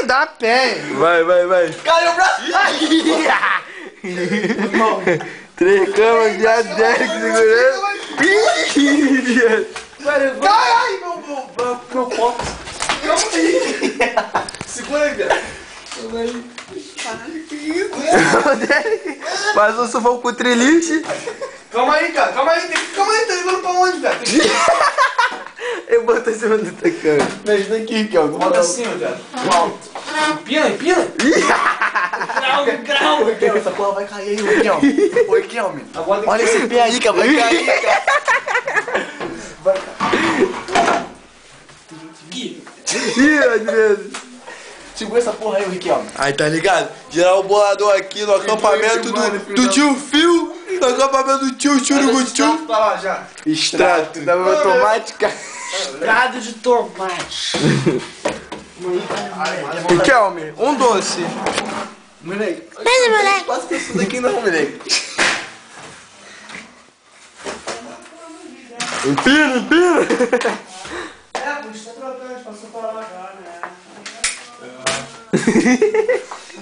da pé. Vai. Caiu o braço. Três camas, viado, Derek segurando. Caralho, meu copo. Segura aí, velho. Mas eu sufoco com o triliche. Calma aí, cara. Calma aí, tá levando pra onde, velho? Eu boto em cima do tecão. Me ajuda aqui, Kelvin. Bota assim, velho. Alto. Empina. Grau. Kelvin, essa porra vai cair aí, Kelvin. Oi, Kelvin. Olha esse pé aí, cara. Vai cair, cara. Vai cair. Ih, Adriano. Segura essa porra aí, Riquelme. Aí, tá ligado? Geral bolador aqui no acampamento do tio Phil. No acampamento do tio Churuguchu. Tá lá já. Extrato da automática. Estrado de tomate. Riquelme, um doce. Moleque. Moleque. Passa pra isso daqui não, moleque. Empina. É, pô, está trocando, passou pra lá já, né? A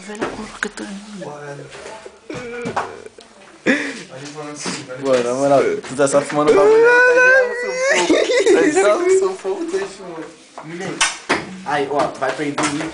velha curva que eu tô indo. Mano, na moral, tu tá só fumando bagulho. Tá só no sufoco, tá fumando. Aí, ó, vai prender aí.